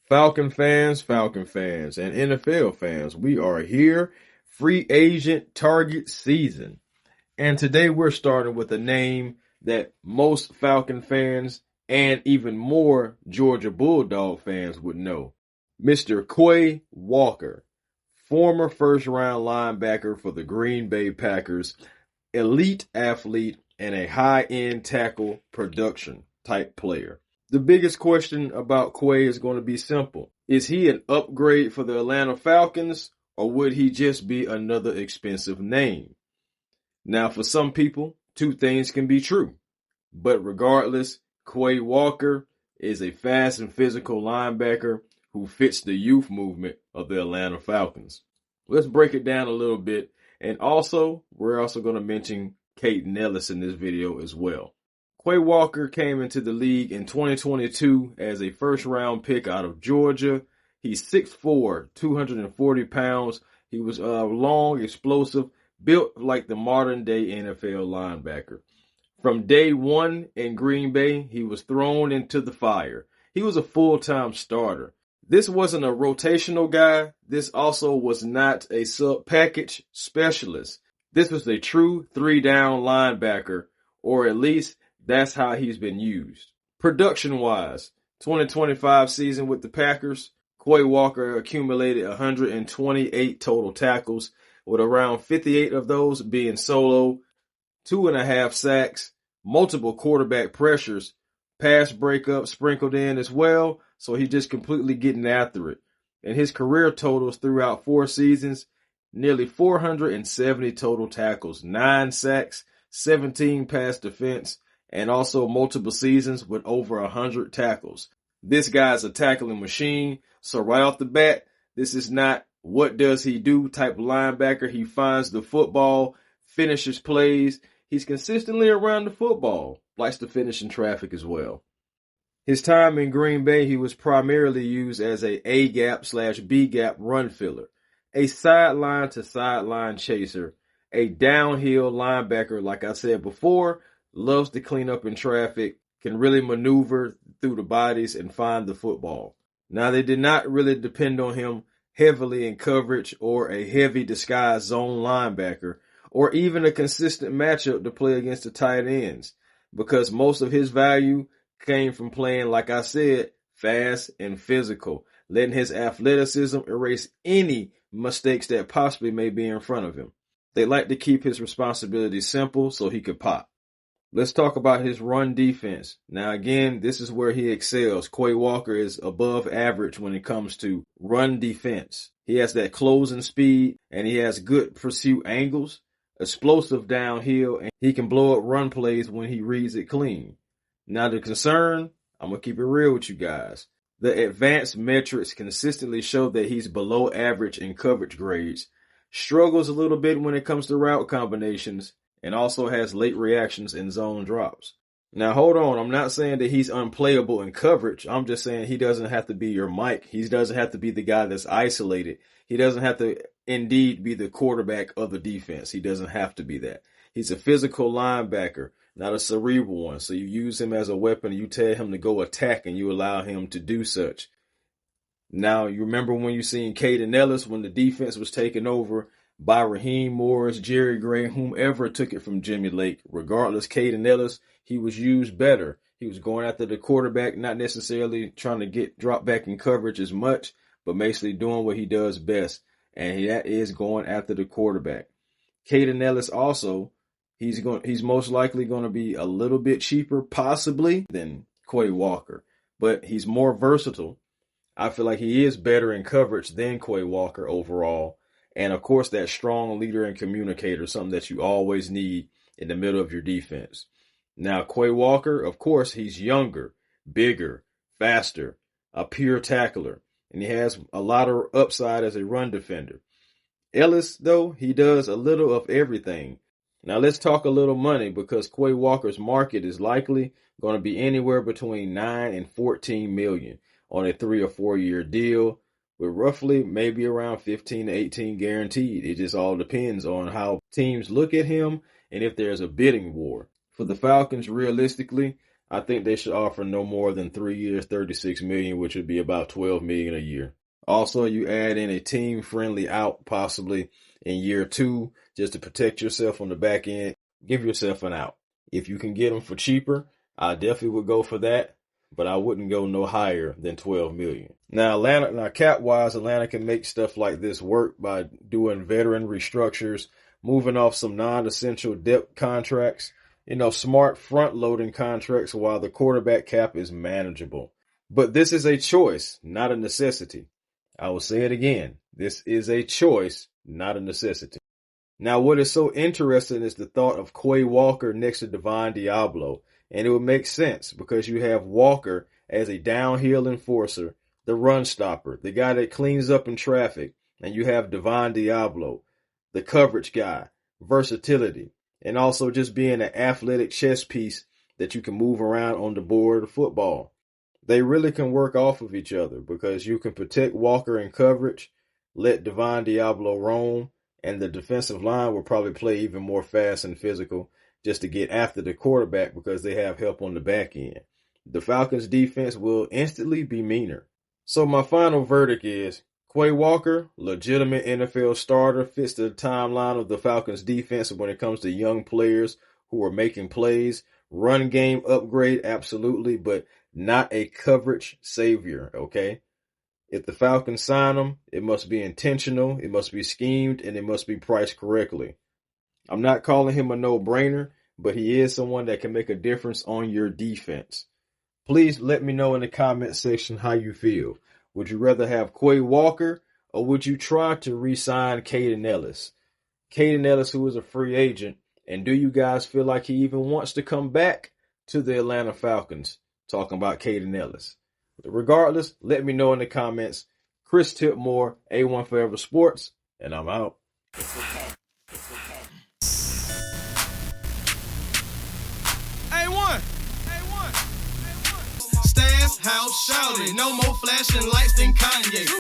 Falcon fans, and NFL fans, we are here. Free agent target season. And today we're starting with a name that most Falcon fans and even more Georgia Bulldog fans would know. Mr. Quay Walker, former first-round linebacker for the Green Bay Packers, elite athlete, and a high-end tackle production type player. The biggest question about Quay is going to be simple. Is he an upgrade for the Atlanta Falcons, or would he just be another expensive name? Now, for some people, two things can be true. But regardless, Quay Walker is a fast and physical linebacker who fits the youth movement of the Atlanta Falcons. Let's break it down a little bit. And also, we're also going to mention Kaden Elliss in this video as well. Quay Walker came into the league in 2022 as a first-round pick out of Georgia. He's 6'4", 240 pounds. He was long, explosive, built like the modern-day NFL linebacker. From day one in Green Bay, he was thrown into the fire. He was a full-time starter. This wasn't a rotational guy. This also was not a sub-package specialist. This was a true three-down linebacker, or at least that's how he's been used. Production-wise, 2025 season with the Packers, Quay Walker accumulated 128 total tackles, with around 58 of those being solo, 2.5 sacks, multiple quarterback pressures, pass breakups sprinkled in as well, so he's just completely getting after it. And his career totals throughout 4 seasons, nearly 470 total tackles, 9 sacks, 17 pass defense, and also multiple seasons with over 100 tackles. This guy's a tackling machine, so right off the bat, this is not what does he do type linebacker. He finds the football, finishes plays. He's consistently around the football, likes to finish in traffic as well. His time in Green Bay, he was primarily used as a A-gap/B-gap run filler, a sideline to sideline chaser, a downhill linebacker, like I said before, loves to clean up in traffic, can really maneuver through the bodies and find the football. Now, they did not really depend on him heavily in coverage or a heavy disguised zone linebacker or even a consistent matchup to play against the tight ends, because most of his value came from playing, like I said, fast and physical, letting his athleticism erase any mistakes that possibly may be in front of him. They like to keep his responsibilities simple so he could pop. Let's talk about his run defense. Now, again, this is where he excels. Quay Walker is above average when it comes to run defense. He has that closing speed, and he has good pursuit angles, explosive downhill, and he can blow up run plays when he reads it clean. Now, the concern, I'm going to keep it real with you guys. The advanced metrics consistently show that he's below average in coverage grades, struggles a little bit when it comes to route combinations, and also has late reactions in zone drops. Now, hold on. I'm not saying that he's unplayable in coverage. I'm just saying he doesn't have to be your Mike. He doesn't have to be the guy that's isolated. He doesn't have to indeed be the quarterback of the defense. He doesn't have to be that. He's a physical linebacker, not a cerebral one. So you use him as a weapon. You tell him to go attack and you allow him to do such. Now, you remember when you seen Kaden Elliss when the defense was taken over by Raheem Morris, Jerry Gray, whomever took it from Jimmy Lake. Regardless, Kaden Elliss, he was used better. He was going after the quarterback, not necessarily trying to get drop back in coverage as much, but basically doing what he does best, and that is going after the quarterback. Kaden Elliss also, he's most likely going to be a little bit cheaper, possibly, than Quay Walker, but he's more versatile. I feel like he is better in coverage than Quay Walker overall. And, of course, that strong leader and communicator, something that you always need in the middle of your defense. Now, Quay Walker, of course, he's younger, bigger, faster, a pure tackler, and he has a lot of upside as a run defender. Elliss, though, he does a little of everything. Now, let's talk a little money, because Quay Walker's market is likely going to be anywhere between $9 and $14 million on a 3 or 4 year deal, with roughly maybe around 15 to 18 guaranteed. It just all depends on how teams look at him and if there's a bidding war. For the Falcons, realistically, I think they should offer no more than 3 years, $36 million, which would be about $12 million a year. Also, you add in a team-friendly out possibly in year 2 just to protect yourself on the back end. Give yourself an out. If you can get them for cheaper, I definitely would go for that, but I wouldn't go no higher than $12 million. Now, cap-wise, Atlanta can make stuff like this work by doing veteran restructures, moving off some non-essential depth contracts, smart front-loading contracts while the quarterback cap is manageable. But this is a choice, not a necessity. I will say it again. This is a choice, not a necessity. Now, what is so interesting is the thought of Quay Walker next to Divine Diablo. And it would make sense because you have Walker as a downhill enforcer, the run stopper, the guy that cleans up in traffic. And you have Divine Diablo, the coverage guy, versatility, and also just being an athletic chess piece that you can move around on the board of football. They really can work off of each other because you can protect Walker in coverage, let Divine Diablo roam, and the defensive line will probably play even more fast and physical just to get after the quarterback because they have help on the back end. The Falcons defense will instantly be meaner. So my final verdict is Quay Walker, legitimate NFL starter, fits the timeline of the Falcons defense when it comes to young players who are making plays. Run game upgrade, absolutely, but not a coverage savior, okay? If the Falcons sign him, it must be intentional, it must be schemed, and it must be priced correctly. I'm not calling him a no-brainer, but he is someone that can make a difference on your defense. Please let me know in the comment section how you feel. Would you rather have Quay Walker, or would you try to re-sign Kaden Elliss? Kaden Elliss, who is a free agent, and do you guys feel like he even wants to come back to the Atlanta Falcons? Talking about Kaden Elliss. Regardless, let me know in the comments. Chris Tipmore, A1 Forever Sports, and I'm out. A1. Stairs, house, shouting. No more flashing lights than Kanye.